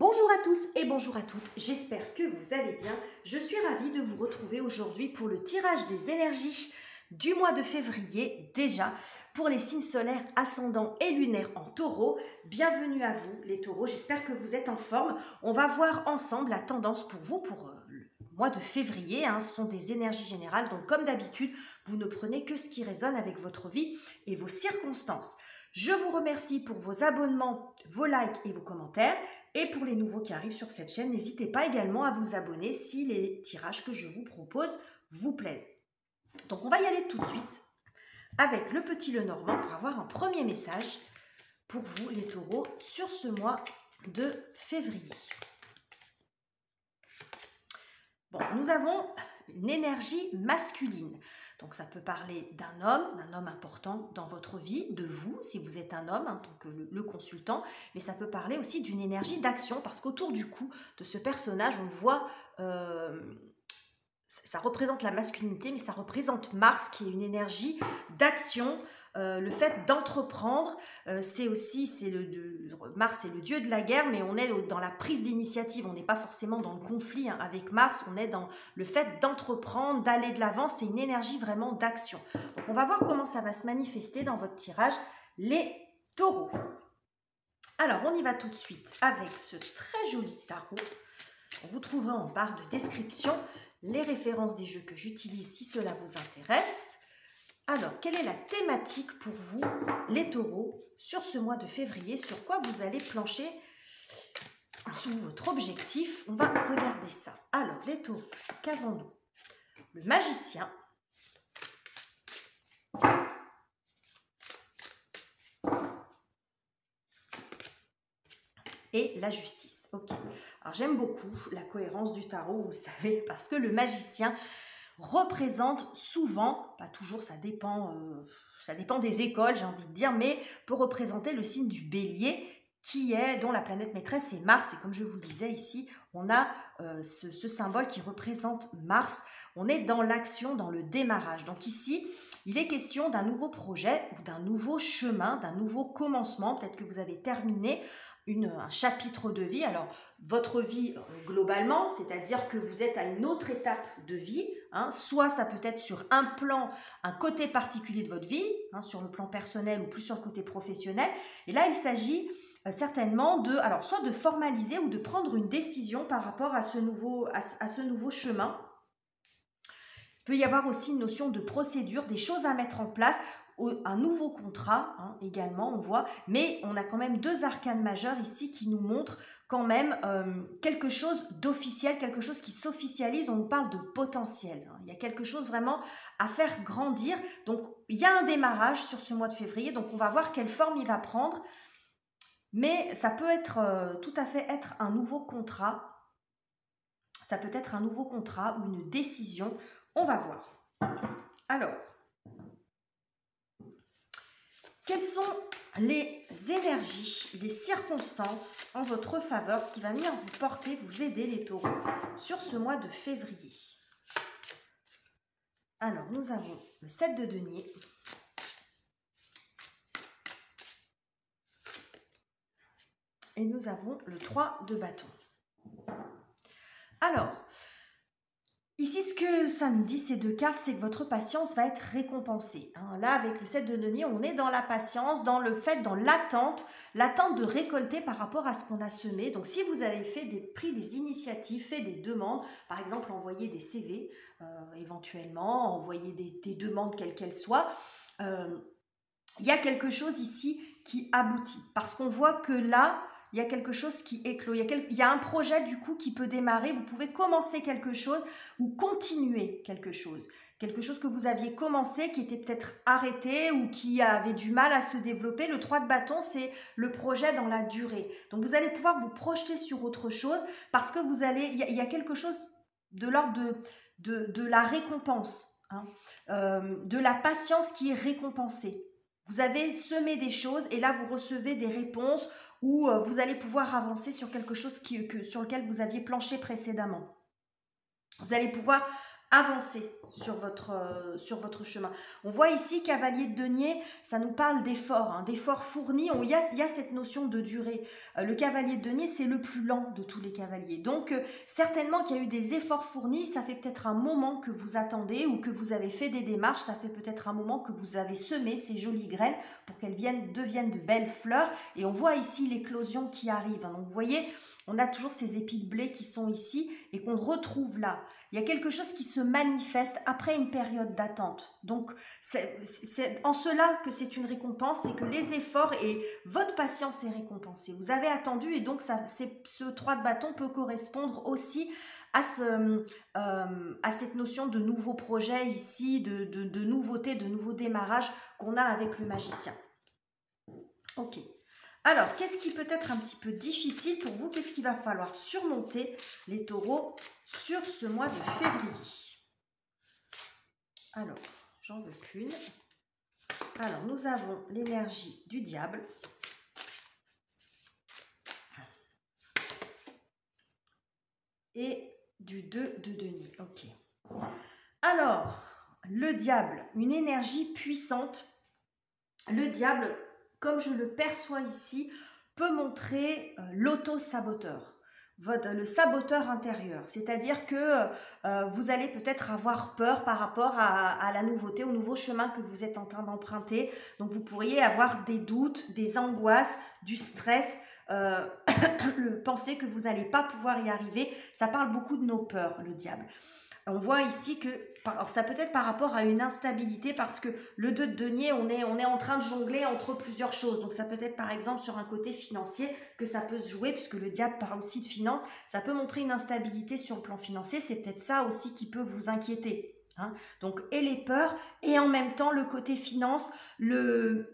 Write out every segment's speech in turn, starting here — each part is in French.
Bonjour à tous et bonjour à toutes, j'espère que vous allez bien. Je suis ravie de vous retrouver aujourd'hui pour le tirage des énergies du mois de février déjà pour les signes solaires ascendants et lunaires en taureau. Bienvenue à vous les taureaux, j'espère que vous êtes en forme. On va voir ensemble la tendance pour vous pour le mois de février. Ce sont des énergies générales, donc comme d'habitude, vous ne prenez que ce qui résonne avec votre vie et vos circonstances. Je vous remercie pour vos abonnements, vos likes et vos commentaires. Et pour les nouveaux qui arrivent sur cette chaîne, n'hésitez pas également à vous abonner si les tirages que je vous propose vous plaisent. Donc on va y aller tout de suite avec le petit Lenormand pour avoir un premier message pour vous les taureaux sur ce mois de février. Bon, nous avons une énergie masculine. Donc ça peut parler d'un homme important dans votre vie, de vous, si vous êtes un homme, tant que le consultant, mais ça peut parler aussi d'une énergie d'action, parce qu'autour du cou de ce personnage, on voit, ça représente la masculinité, mais ça représente Mars, qui est une énergie d'action, le fait d'entreprendre, Mars c'est le dieu de la guerre, mais on est dans la prise d'initiative, on n'est pas forcément dans le conflit avec Mars, on est dans le fait d'entreprendre, d'aller de l'avant, c'est une énergie vraiment d'action. Donc on va voir comment ça va se manifester dans votre tirage, les taureaux. Alors on y va tout de suite avec ce très joli tarot. Vous trouverez en barre de description les références des jeux que j'utilise si cela vous intéresse. Alors, quelle est la thématique pour vous, les taureaux, sur ce mois de février? Sur quoi vous allez plancher sous votre objectif? On va regarder ça. Alors, les taureaux, qu'avons-nous? Le magicien. Et la justice. Ok. Alors, j'aime beaucoup la cohérence du tarot, vous le savez, parce que le magicien représente souvent, pas toujours, ça dépend des écoles, j'ai envie de dire, mais peut représenter le signe du bélier, dont la planète maîtresse est Mars. Et comme je vous le disais ici, on a ce symbole qui représente Mars. On est dans l'action, dans le démarrage. Donc ici, il est question d'un nouveau projet ou d'un nouveau chemin, d'un nouveau commencement. Peut-être que vous avez terminé un chapitre de vie. Alors, votre vie globalement, c'est-à-dire que vous êtes à une autre étape de vie, soit ça peut être sur un côté particulier de votre vie, sur le plan personnel ou plus sur le côté professionnel. Et là, il s'agit certainement soit de formaliser ou de prendre une décision par rapport à ce nouveau chemin. Il peut y avoir aussi une notion de procédure, des choses à mettre en place, un nouveau contrat également, on voit, mais on a quand même deux arcanes majeures ici qui nous montrent quand même quelque chose d'officiel, quelque chose qui s'officialise. On nous parle de potentiel, il y a quelque chose vraiment à faire grandir. Donc il y a un démarrage sur ce mois de février, donc on va voir quelle forme il va prendre, mais ça peut être tout à fait être un nouveau contrat, ça peut être un nouveau contrat ou une décision, on va voir. Alors, quelles sont les énergies, les circonstances en votre faveur, ce qui va venir vous porter, vous aider les taureaux sur ce mois de février? Alors, nous avons le 7 de denier. Et nous avons le 3 de bâton. Alors, ici, ce que ça nous dit, ces deux cartes, c'est que votre patience va être récompensée. Là, avec le 7 de denier, on est dans la patience, dans l'attente de récolter par rapport à ce qu'on a semé. Donc, si vous avez pris des initiatives, fait des demandes, par exemple, envoyer des CV, éventuellement, envoyer des demandes quelles qu'elles soient, il y a quelque chose ici qui aboutit. Parce qu'on voit que là, il y a quelque chose qui éclot, il y a un projet du coup qui peut démarrer, vous pouvez commencer quelque chose ou continuer quelque chose que vous aviez commencé, qui était peut-être arrêté ou qui avait du mal à se développer. Le 3 de bâton, c'est le projet dans la durée. Donc vous allez pouvoir vous projeter sur autre chose parce que il y a quelque chose de l'ordre de la récompense, de la patience qui est récompensée. Vous avez semé des choses et là, vous recevez des réponses où vous allez pouvoir avancer sur quelque chose sur lequel vous aviez planché précédemment. Vous allez pouvoir avancer sur votre chemin. On voit ici cavalier de denier, ça nous parle d'efforts, hein, d'efforts fournis. Il y a cette notion de durée. Le cavalier de denier, c'est le plus lent de tous les cavaliers. Donc, certainement qu'il y a eu des efforts fournis. Ça fait peut-être un moment que vous attendez ou que vous avez fait des démarches. Ça fait peut-être un moment que vous avez semé ces jolies graines pour qu'elles deviennent de belles fleurs. Et on voit ici l'éclosion qui arrive. Donc, vous voyez, on a toujours ces épis de blé qui sont ici et qu'on retrouve là. Il y a quelque chose qui se manifeste après une période d'attente. Donc, c'est en cela que c'est une récompense, c'est que les efforts et votre patience est récompensée. Vous avez attendu et donc ce 3 de bâton peut correspondre aussi à cette notion de nouveau projet ici, de nouveauté, de nouveau démarrage qu'on a avec le magicien. Ok. Alors, qu'est-ce qui peut être un petit peu difficile pour vous? Qu'est-ce qu'il va falloir surmonter, les taureaux, sur ce mois de février? Alors, j'en veux qu'une. Alors, nous avons l'énergie du diable. Et du 2 de denier. Ok. Alors, le diable, une énergie puissante. Le diable, comme je le perçois ici, peut montrer l'auto-saboteur, le saboteur intérieur. C'est-à-dire que vous allez peut-être avoir peur par rapport à la nouveauté, au nouveau chemin que vous êtes en train d'emprunter. Donc, vous pourriez avoir des doutes, des angoisses, du stress, penser que vous n'allez pas pouvoir y arriver. Ça parle beaucoup de nos peurs, le diable. On voit ici que alors ça peut être par rapport à une instabilité parce que le 2 de denier, on est en train de jongler entre plusieurs choses. Donc ça peut être par exemple sur un côté financier que ça peut se jouer puisque le diable parle aussi de finances. Ça peut montrer une instabilité sur le plan financier. C'est peut-être ça aussi qui peut vous inquiéter. Hein. Donc, et les peurs, et en même temps le côté finance, le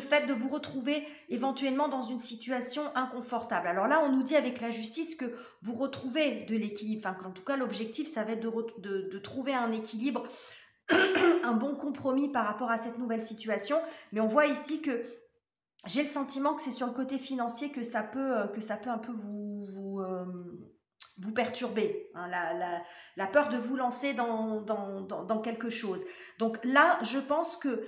fait de vous retrouver éventuellement dans une situation inconfortable. Alors là, on nous dit avec la justice que vous retrouvez de l'équilibre, enfin qu'en tout cas l'objectif, ça va être de trouver un équilibre, un bon compromis par rapport à cette nouvelle situation, mais on voit ici que j'ai le sentiment que c'est sur le côté financier que ça peut un peu vous perturber, hein, la peur de vous lancer dans quelque chose. Donc là, je pense que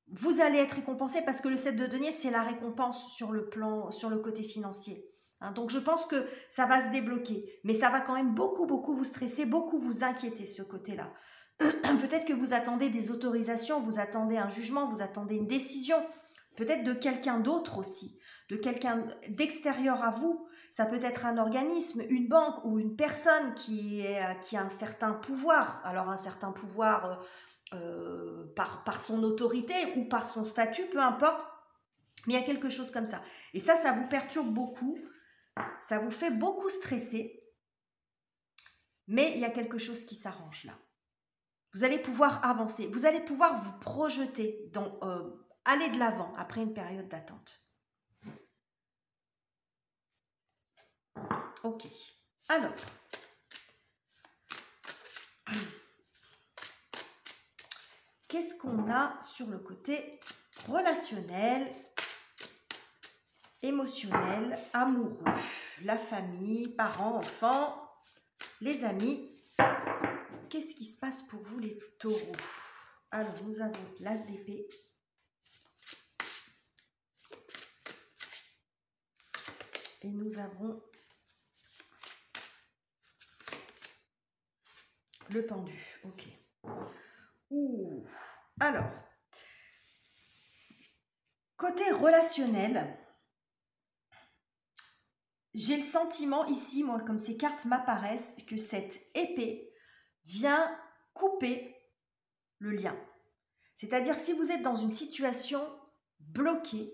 vous allez être récompensé parce que le 7 de denier, c'est la récompense sur le côté financier. Hein, donc je pense que ça va se débloquer, mais ça va quand même beaucoup vous stresser, beaucoup vous inquiéter ce côté-là. Peut-être que vous attendez des autorisations, vous attendez un jugement, vous attendez une décision, peut-être de quelqu'un d'autre aussi, de quelqu'un d'extérieur à vous. Ça peut être un organisme, une banque ou une personne qui a un certain pouvoir. Alors un certain pouvoir par son autorité ou par son statut, peu importe, mais il y a quelque chose comme ça. Et ça vous perturbe beaucoup, ça vous fait beaucoup stresser, mais il y a quelque chose qui s'arrange là. Vous allez pouvoir avancer, vous allez pouvoir vous projeter, aller de l'avant après une période d'attente. Ok, alors, qu'est-ce qu'on a sur le côté relationnel, émotionnel, amoureux, la famille, parents, enfants, les amis? Qu'est-ce qui se passe pour vous les taureaux? Alors, nous avons l'as d'épée. Et nous avons le pendu. Ok. Ouh. Alors, côté relationnel, j'ai le sentiment ici, moi, comme ces cartes m'apparaissent, que cette épée vient couper le lien. C'est-à-dire si vous êtes dans une situation bloquée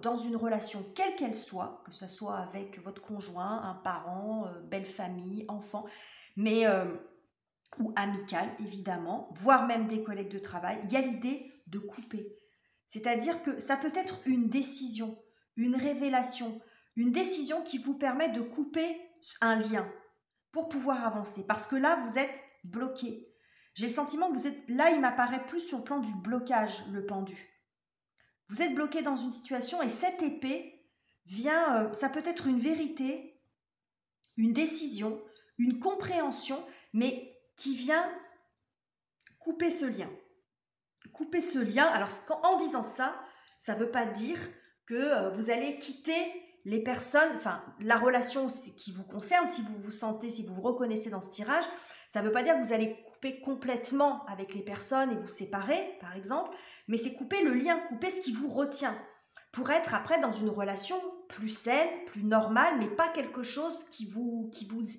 dans une relation quelle qu'elle soit, que ce soit avec votre conjoint, un parent, belle famille, enfant, mais ou amicale évidemment, voire même des collègues de travail, il y a l'idée de couper. C'est-à-dire que ça peut être une décision, une révélation, une décision qui vous permet de couper un lien pour pouvoir avancer. Parce que là, vous êtes bloqué. J'ai le sentiment que vous êtes... Là, il m'apparaît plus sur le plan du blocage, le pendu. Vous êtes bloqué dans une situation et cette épée vient... ça peut être une vérité, une décision, une compréhension, mais qui vient couper ce lien. Couper ce lien. Alors, en disant ça, ça ne veut pas dire que vous allez quitter les personnes, enfin, la relation qui vous concerne, si vous vous sentez, si vous vous reconnaissez dans ce tirage, ça ne veut pas dire que vous allez couper complètement avec les personnes et vous séparer, par exemple, mais c'est couper le lien, couper ce qui vous retient, pour être après dans une relation plus saine, plus normale, mais pas quelque chose qui vous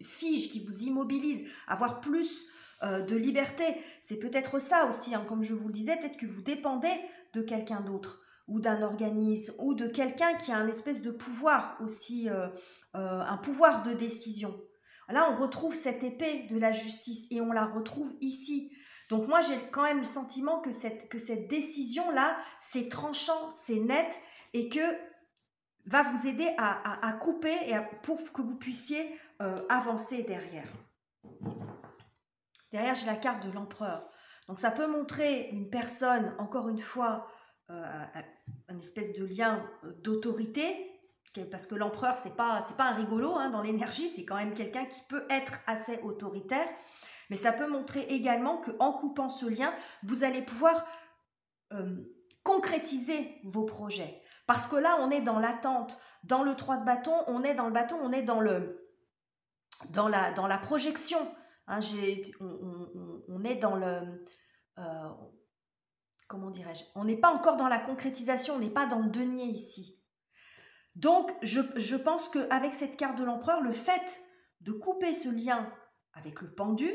fige, qui vous immobilise, avoir plus de liberté. C'est peut-être ça aussi, hein, comme je vous le disais, peut-être que vous dépendez de quelqu'un d'autre, ou d'un organisme, ou de quelqu'un qui a un espèce de pouvoir aussi, un pouvoir de décision. Là, on retrouve cette épée de la justice et on la retrouve ici. Donc moi, j'ai quand même le sentiment que cette décision-là, c'est tranchant, c'est net et que va vous aider à couper et pour que vous puissiez avancer derrière. Derrière, j'ai la carte de l'empereur. Donc ça peut montrer une personne, encore une fois, un espèce de lien d'autorité, parce que l'empereur, c'est pas un rigolo hein, dans l'énergie, c'est quand même quelqu'un qui peut être assez autoritaire, mais ça peut montrer également qu'en coupant ce lien, vous allez pouvoir concrétiser vos projets. Parce que là, on est dans l'attente, dans le 3 de bâton, on est dans le bâton, on est dans la projection. Hein, on est dans le... comment dirais-je? On n'est pas encore dans la concrétisation, on n'est pas dans le denier ici. Donc, je pense qu'avec cette carte de l'empereur, le fait de couper ce lien avec le pendu,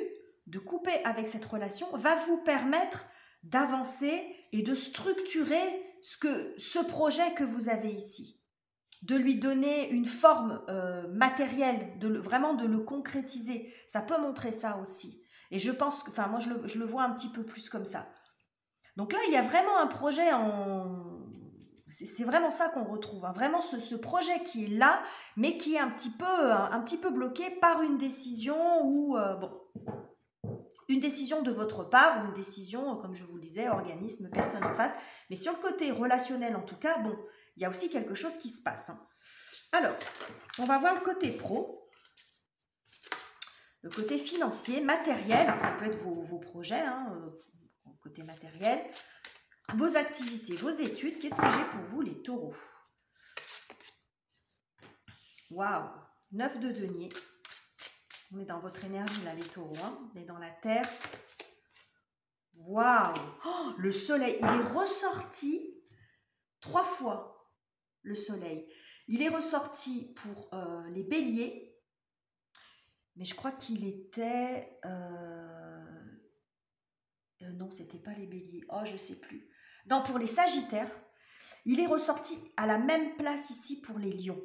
de couper avec cette relation, va vous permettre d'avancer et de structurer ce projet que vous avez ici. De lui donner une forme matérielle, vraiment de le concrétiser. Ça peut montrer ça aussi. Et je pense que, enfin, moi, je le vois un petit peu plus comme ça. Donc là, il y a vraiment un projet c'est vraiment ça qu'on retrouve, hein. Vraiment ce projet qui est là, mais qui est un petit peu bloqué par une décision ou une décision de votre part ou une décision, comme je vous le disais, organisme, personne en face. Mais sur le côté relationnel, en tout cas, bon, il y a aussi quelque chose qui se passe, hein. Alors, on va voir le côté pro, le côté financier, matériel. Alors, ça peut être vos projets, hein, côté matériel. Vos activités, vos études, qu'est-ce que j'ai pour vous les taureaux? Waouh, 9 de denier. On est dans votre énergie là les taureaux, hein. On est dans la terre. Waouh, oh, le soleil, il est ressorti 3 fois, le soleil. Il est ressorti pour les béliers, mais je crois qu'il était... non, c'était pas les béliers. Oh, je sais plus. Non, pour les sagittaires, il est ressorti à la même place ici pour les lions.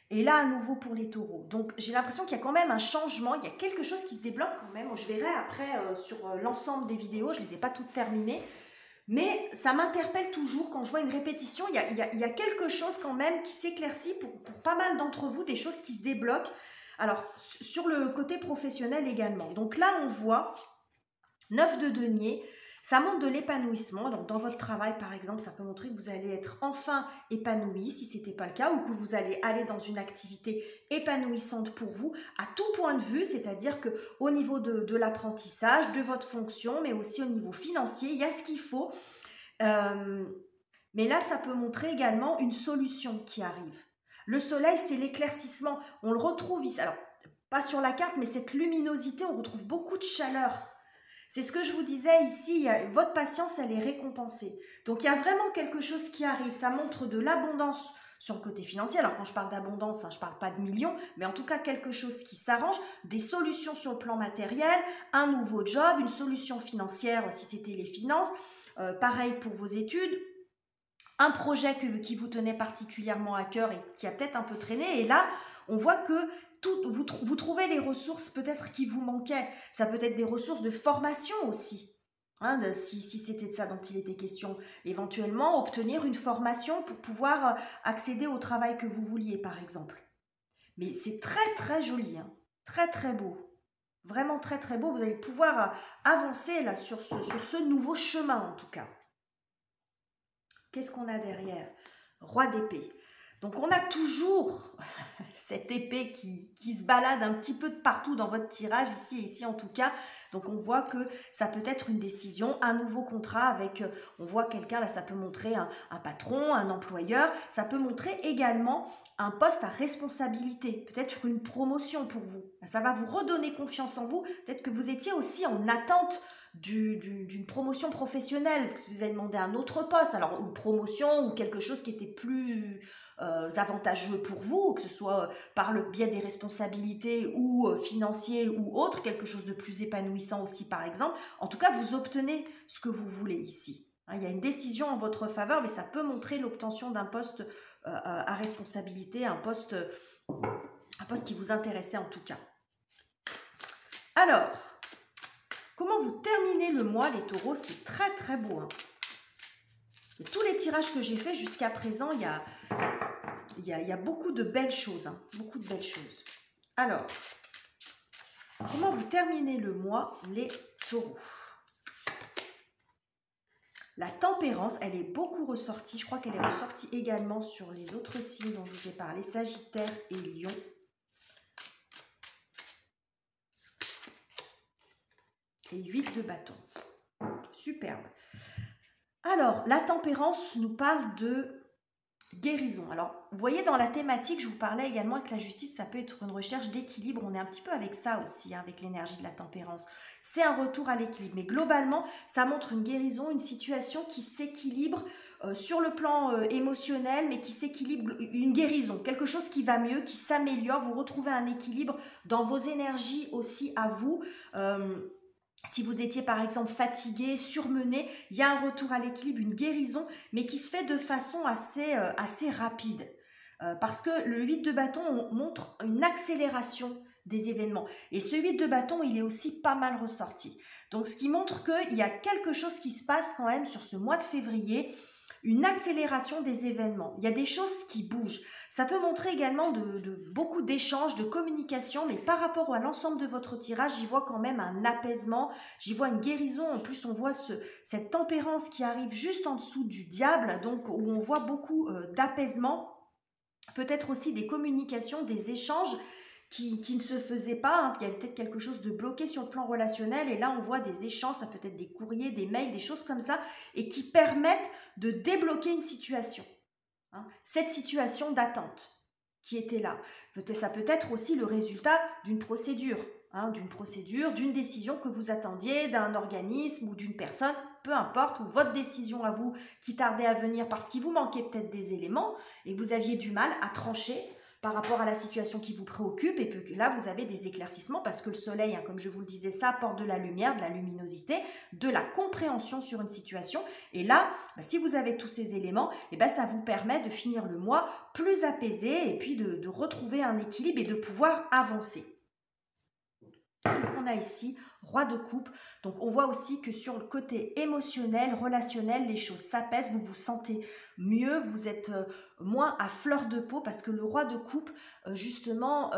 Et là, à nouveau pour les taureaux. Donc, j'ai l'impression qu'il y a quand même un changement. Il y a quelque chose qui se débloque quand même. Je verrai après sur l'ensemble des vidéos. Je ne les ai pas toutes terminées. Mais ça m'interpelle toujours quand je vois une répétition. Il y a quelque chose quand même qui s'éclaircit pour pas mal d'entre vous. Des choses qui se débloquent. Alors, sur le côté professionnel également. Donc là, on voit 9 de denier. Ça montre de l'épanouissement, donc dans votre travail par exemple, ça peut montrer que vous allez être enfin épanoui si ce n'était pas le cas, ou que vous allez aller dans une activité épanouissante pour vous à tout point de vue, c'est-à-dire qu'au niveau de l'apprentissage, de votre fonction, mais aussi au niveau financier, il y a ce qu'il faut. Mais là, ça peut montrer également une solution qui arrive. Le soleil, c'est l'éclaircissement, on le retrouve ici, alors pas sur la carte, mais cette luminosité, on retrouve beaucoup de chaleur. C'est ce que je vous disais ici, votre patience, elle est récompensée. Donc, il y a vraiment quelque chose qui arrive. Ça montre de l'abondance sur le côté financier. Alors, quand je parle d'abondance, hein, je ne parle pas de millions, mais en tout cas, quelque chose qui s'arrange, des solutions sur le plan matériel, un nouveau job, une solution financière si c'était les finances. Pareil pour vos études, un projet qui vous tenait particulièrement à cœur et qui a peut-être un peu traîné. Et là, on voit que vous trouvez les ressources peut-être qui vous manquaient. Ça peut être des ressources de formation aussi. Hein, si c'était de ça dont il était question. Éventuellement, obtenir une formation pour pouvoir accéder au travail que vous vouliez, par exemple. Mais c'est très, très joli. Hein. Très, très beau. Vraiment très, très beau. Vous allez pouvoir avancer là sur ce nouveau chemin, en tout cas. Qu'est-ce qu'on a derrière? Roi d'épée. Donc on a toujours cette épée qui se balade un petit peu de partout dans votre tirage, ici et ici en tout cas. Donc on voit que ça peut être une décision, un nouveau contrat avec, on voit quelqu'un, là ça peut montrer un patron, un employeur, ça peut montrer également un poste à responsabilité, peut-être une promotion pour vous. Ça va vous redonner confiance en vous, peut-être que vous étiez aussi en attente d'une promotion professionnelle, que vous avez demandé un autre poste, alors une promotion ou quelque chose qui était plus avantageux pour vous, que ce soit par le biais des responsabilités ou financiers ou autre, quelque chose de plus épanouissant aussi par exemple. En tout cas, vous obtenez ce que vous voulez ici. Il y a une décision en votre faveur, mais ça peut montrer l'obtention d'un poste à responsabilité, un poste qui vous intéressait en tout cas. Alors, comment vous terminez le mois, les taureaux? C'est très très beau. Et tous les tirages que j'ai faits jusqu'à présent, il y a beaucoup de belles choses. Beaucoup de belles choses. Alors, comment vous terminez le mois, les taureaux? La tempérance, elle est beaucoup ressortie. Je crois qu'elle est ressortie également sur les autres signes dont je vous ai parlé, Sagittaire et Lion. Et 8 de bâton. Superbe. Alors, la tempérance nous parle de guérison. Alors, vous voyez, dans la thématique, je vous parlais également que la justice, ça peut être une recherche d'équilibre. On est un petit peu avec ça aussi, avec l'énergie de la tempérance. C'est un retour à l'équilibre. Mais globalement, ça montre une guérison, une situation qui s'équilibre sur le plan émotionnel, mais qui s'équilibre, une guérison, quelque chose qui va mieux, qui s'améliore. Vous retrouvez un équilibre dans vos énergies aussi à vous. Si vous étiez par exemple fatigué, surmené, il y a un retour à l'équilibre, une guérison, mais qui se fait de façon assez rapide. Parce que le 8 de bâton montre une accélération des événements. Et ce 8 de bâton, il est aussi pas mal ressorti. Donc ce qui montre qu'il y a quelque chose qui se passe quand même sur ce mois de février, une accélération des événements. Il y a des choses qui bougent. Ça peut montrer également beaucoup d'échanges, de communication, mais par rapport à l'ensemble de votre tirage, j'y vois quand même un apaisement, j'y vois une guérison. En plus, on voit cette tempérance qui arrive juste en dessous du diable, donc où on voit beaucoup d'apaisement, peut-être aussi des communications, des échanges qui ne se faisaient pas. Il y a peut-être quelque chose de bloqué sur le plan relationnel, et là on voit des échanges, ça peut être des courriers, des mails, des choses comme ça, et qui permettent de débloquer une situation. Cette situation d'attente qui était là. Ça peut être aussi le résultat d'une procédure, d'une décision que vous attendiez, d'un organisme ou d'une personne, peu importe, ou votre décision à vous qui tardait à venir parce qu'il vous manquait peut-être des éléments et vous aviez du mal à trancher par rapport à la situation qui vous préoccupe, et que là vous avez des éclaircissements parce que le soleil, comme je vous le disais, ça apporte de la lumière, de la luminosité, de la compréhension sur une situation, et là, si vous avez tous ces éléments, ça vous permet de finir le mois plus apaisé et puis de retrouver un équilibre et de pouvoir avancer. Qu'est-ce qu'on a ici? Roi de coupe. Donc on voit aussi que sur le côté émotionnel, relationnel, les choses s'apaisent, vous vous sentez mieux, vous êtes moins à fleur de peau, parce que le roi de coupe, justement,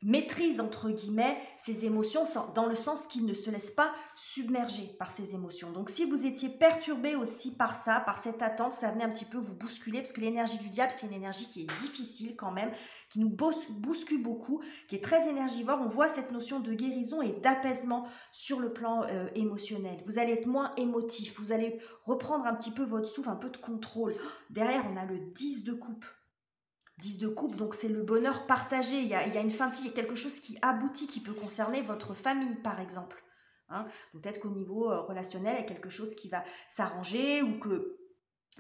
maîtrise entre guillemets ses émotions, dans le sens qu'il ne se laisse pas submerger par ses émotions. Donc si vous étiez perturbé aussi par ça, par cette attente, ça venait un petit peu vous bousculer, parce que l'énergie du diable, c'est une énergie qui est difficile quand même, qui nous bouscule beaucoup, qui est très énergivore. On voit cette notion de guérison et d'apaisement sur le plan émotionnel. Vous allez être moins émotif, vous allez reprendre un petit peu votre souffle, un peu de contrôle. Derrière, on a le 10 de coupe. 10 de coupe, donc c'est le bonheur partagé. Il y a une fin de cycle, il y a quelque chose qui aboutit, qui peut concerner votre famille, par exemple. Peut-être qu'au niveau relationnel, il y a quelque chose qui va s'arranger, ou que...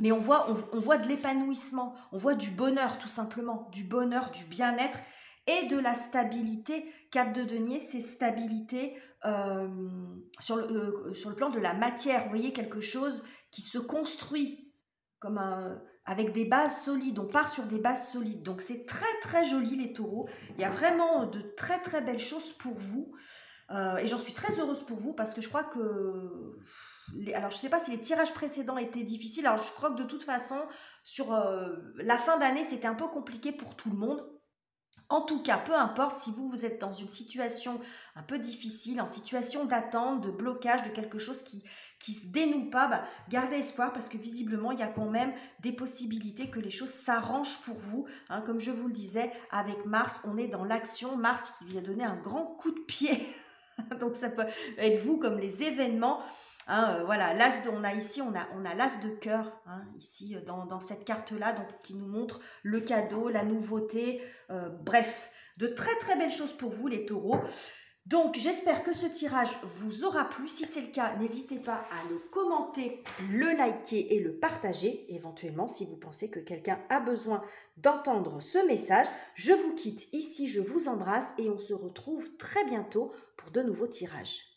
Mais on voit de l'épanouissement, on voit du bonheur, tout simplement, du bonheur, du bien-être et de la stabilité. 4 de denier, c'est stabilité sur le plan de la matière. Vous voyez, quelque chose qui se construit comme avec des bases solides. On part sur des bases solides. Donc c'est très très joli, les taureaux. Il y a vraiment de très très belles choses pour vous. Et j'en suis très heureuse pour vous, parce que je crois que... Alors je ne sais pas si les tirages précédents étaient difficiles. Alors je crois que de toute façon, sur la fin d'année, c'était un peu compliqué pour tout le monde. En tout cas, peu importe si vous êtes dans une situation un peu difficile, en situation d'attente, de blocage, de quelque chose qui se dénoue pas, bah, gardez espoir parce que visiblement, il y a quand même des possibilités que les choses s'arrangent pour vous. Hein. Comme je vous le disais, avec Mars, on est dans l'action. Mars qui lui a donné un grand coup de pied. Donc ça peut être vous comme les événements. Hein, voilà, on a ici, on a l'as de cœur, hein, ici, dans cette carte-là, donc qui nous montre le cadeau, la nouveauté, bref, de très très belles choses pour vous les taureaux. Donc j'espère que ce tirage vous aura plu. Si c'est le cas, n'hésitez pas à le commenter, le liker et le partager, éventuellement si vous pensez que quelqu'un a besoin d'entendre ce message. Je vous quitte ici, je vous embrasse et on se retrouve très bientôt pour de nouveaux tirages.